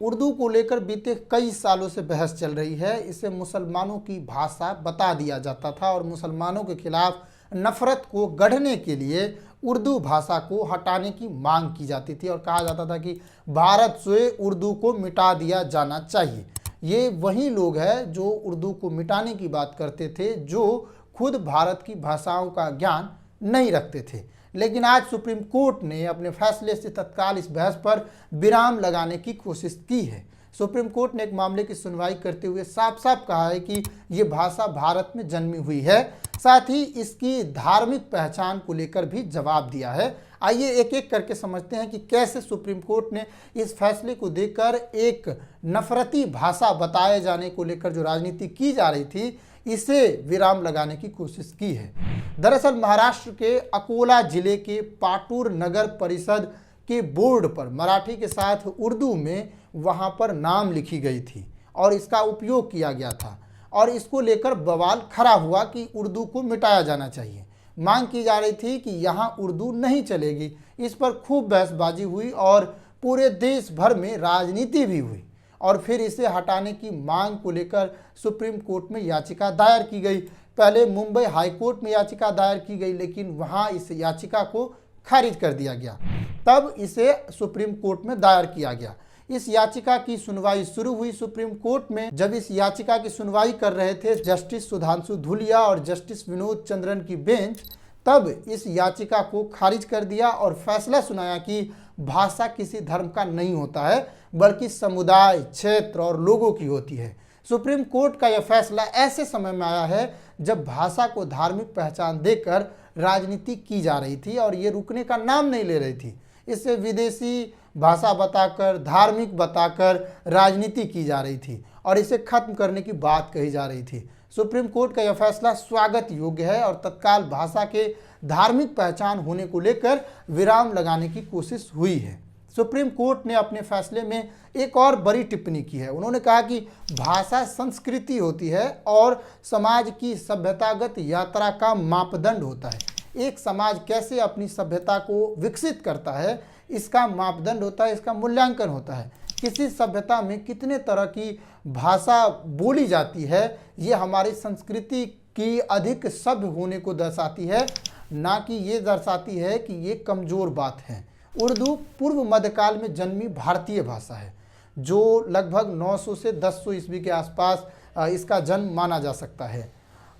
उर्दू को लेकर बीते कई सालों से बहस चल रही है। इसे मुसलमानों की भाषा बता दिया जाता था और मुसलमानों के खिलाफ नफरत को गढ़ने के लिए उर्दू भाषा को हटाने की मांग की जाती थी और कहा जाता था कि भारत से उर्दू को मिटा दिया जाना चाहिए। ये वही लोग हैं जो उर्दू को मिटाने की बात करते थे, जो खुद भारत की भाषाओं का ज्ञान नहीं रखते थे। लेकिन आज सुप्रीम कोर्ट ने अपने फैसले से तत्काल इस बहस पर विराम लगाने की कोशिश की है। सुप्रीम कोर्ट ने एक मामले की सुनवाई करते हुए साफ साफ कहा है कि ये भाषा भारत में जन्मी हुई है, साथ ही इसकी धार्मिक पहचान को लेकर भी जवाब दिया है। आइए एक एक करके समझते हैं कि कैसे सुप्रीम कोर्ट ने इस फैसले को देकर एक नफरती भाषा बताए जाने को लेकर जो राजनीति की जा रही थी, इसे विराम लगाने की कोशिश की है। दरअसल महाराष्ट्र के अकोला जिले के पाटूर नगर परिषद के बोर्ड पर मराठी के साथ उर्दू में वहां पर नाम लिखी गई थी और इसका उपयोग किया गया था और इसको लेकर बवाल खड़ा हुआ कि उर्दू को मिटाया जाना चाहिए। मांग की जा रही थी कि यहाँ उर्दू नहीं चलेगी। इस पर खूब बहसबाजी हुई और पूरे देश भर में राजनीति भी हुई और फिर इसे हटाने की मांग को लेकर सुप्रीम कोर्ट में याचिका दायर की गई। पहले मुंबई हाई कोर्ट में याचिका दायर की गई, लेकिन वहां इस याचिका को खारिज कर दिया गया। तब इसे सुप्रीम कोर्ट में दायर किया गया। इस याचिका की सुनवाई शुरू हुई सुप्रीम कोर्ट में। जब इस याचिका की सुनवाई कर रहे थे जस्टिस सुधांशु धूलिया और जस्टिस विनोद चंद्रन की बेंच, तब इस याचिका को खारिज कर दिया और फैसला सुनाया कि भाषा किसी धर्म का नहीं होता है, बल्कि समुदाय, क्षेत्र और लोगों की होती है। सुप्रीम कोर्ट का यह फैसला ऐसे समय में आया है जब भाषा को धार्मिक पहचान देकर राजनीति की जा रही थी और ये रुकने का नाम नहीं ले रही थी। इससे विदेशी भाषा बताकर, धार्मिक बताकर राजनीति की जा रही थी और इसे खत्म करने की बात कही जा रही थी। सुप्रीम कोर्ट का यह फैसला स्वागत योग्य है और तत्काल भाषा के धार्मिक पहचान होने को लेकर विराम लगाने की कोशिश हुई है। सुप्रीम कोर्ट ने अपने फैसले में एक और बड़ी टिप्पणी की है। उन्होंने कहा कि भाषा संस्कृति होती है और समाज की सभ्यतागत यात्रा का मापदंड होता है। एक समाज कैसे अपनी सभ्यता को विकसित करता है, इसका मापदंड होता है, इसका मूल्यांकन होता है। किसी सभ्यता में कितने तरह की भाषा बोली जाती है, ये हमारी संस्कृति की अधिक सभ्य होने को दर्शाती है, ना कि ये दर्शाती है कि ये कमज़ोर बात है। उर्दू पूर्व मध्यकाल में जन्मी भारतीय भाषा है, जो लगभग 900 से 1000 ईस्वी के आसपास इसका जन्म माना जा सकता है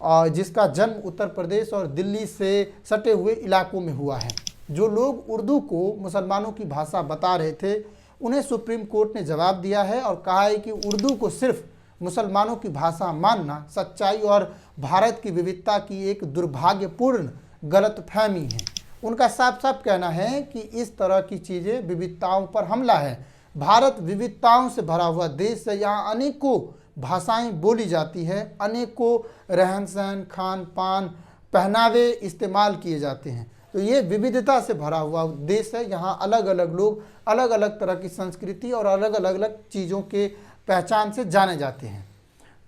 और जिसका जन्म उत्तर प्रदेश और दिल्ली से सटे हुए इलाकों में हुआ है। जो लोग उर्दू को मुसलमानों की भाषा बता रहे थे, उन्हें सुप्रीम कोर्ट ने जवाब दिया है और कहा है कि उर्दू को सिर्फ मुसलमानों की भाषा मानना सच्चाई और भारत की विविधता की एक दुर्भाग्यपूर्ण गलतफहमी है। उनका साफ साफ कहना है कि इस तरह की चीज़ें विविधताओं पर हमला है। भारत विविधताओं से भरा हुआ देश है, यहाँ अनेकों भाषाएं बोली जाती है, अनेकों रहन सहन, खान पान, पहनावे इस्तेमाल किए जाते हैं। तो ये विविधता से भरा हुआ देश है। यहाँ अलग अलग लोग अलग अलग तरह की संस्कृति और अलग अलग चीज़ों के पहचान से जाने जाते हैं।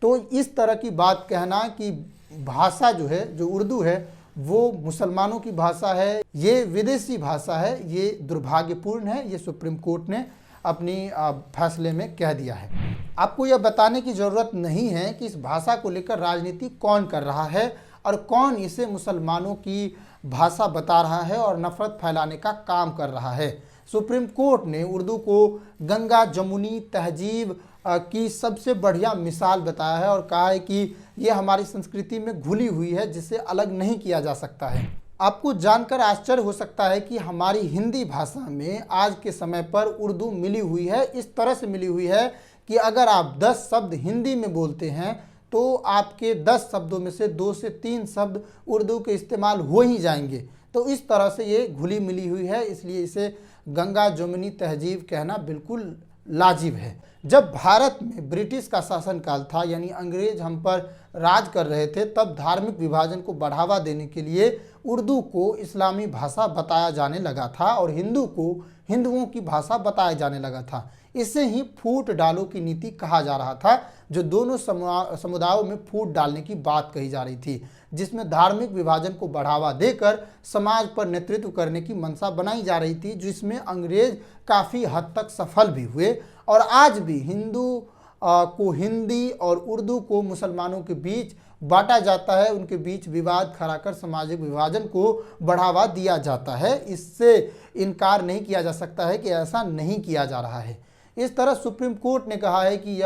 तो इस तरह की बात कहना कि भाषा जो है, जो उर्दू है, वो मुसलमानों की भाषा है, ये विदेशी भाषा है, ये दुर्भाग्यपूर्ण है। ये सुप्रीम कोर्ट ने अपनी फैसले में कह दिया है। आपको यह बताने की ज़रूरत नहीं है कि इस भाषा को लेकर राजनीति कौन कर रहा है और कौन इसे मुसलमानों की भाषा बता रहा है और नफरत फैलाने का काम कर रहा है। सुप्रीम कोर्ट ने उर्दू को गंगा जमुनी तहजीब की सबसे बढ़िया मिसाल बताया है और कहा है कि ये हमारी संस्कृति में घुली हुई है, जिसे अलग नहीं किया जा सकता है। आपको जानकर आश्चर्य हो सकता है कि हमारी हिंदी भाषा में आज के समय पर उर्दू मिली हुई है। इस तरह से मिली हुई है कि अगर आप 10 शब्द हिंदी में बोलते हैं तो आपके 10 शब्दों में से 2 से 3 शब्द उर्दू के इस्तेमाल हो ही जाएंगे। तो इस तरह से ये घुली मिली हुई है, इसलिए इसे गंगा जमुनी तहजीब कहना बिल्कुल लाजिब है। जब भारत में ब्रिटिश का शासनकाल था, यानी अंग्रेज हम पर राज कर रहे थे, तब धार्मिक विभाजन को बढ़ावा देने के लिए उर्दू को इस्लामी भाषा बताया जाने लगा था और हिंदू को हिंदुओं की भाषा बताया जाने लगा था। इसे ही फूट डालो की नीति कहा जा रहा था, जो दोनों समुदायों में फूट डालने की बात कही जा रही थी, जिसमें धार्मिक विभाजन को बढ़ावा देकर समाज पर नेतृत्व करने की मंशा बनाई जा रही थी, जिसमें अंग्रेज काफ़ी हद तक सफल भी हुए और आज भी हिंदू को हिंदी और उर्दू को मुसलमानों के बीच बांटा जाता है, उनके बीच विवाद खड़ा कर सामाजिक विभाजन को बढ़ावा दिया जाता है। इससे इनकार नहीं किया जा सकता है कि ऐसा नहीं किया जा रहा है। इस तरह सुप्रीम कोर्ट ने कहा है कि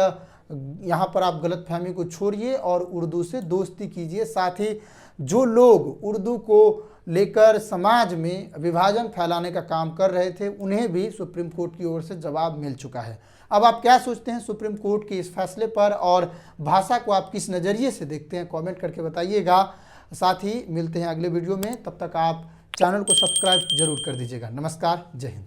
यहाँ पर आप गलतफहमी को छोड़िए और उर्दू से दोस्ती कीजिए। साथ ही जो लोग उर्दू को लेकर समाज में विभाजन फैलाने का काम कर रहे थे, उन्हें भी सुप्रीम कोर्ट की ओर से जवाब मिल चुका है। अब आप क्या सोचते हैं सुप्रीम कोर्ट के इस फैसले पर, और भाषा को आप किस नज़रिए से देखते हैं, कमेंट करके बताइएगा। साथ ही मिलते हैं अगले वीडियो में, तब तक आप चैनल को सब्सक्राइब जरूर कर दीजिएगा। नमस्कार, जय हिंद।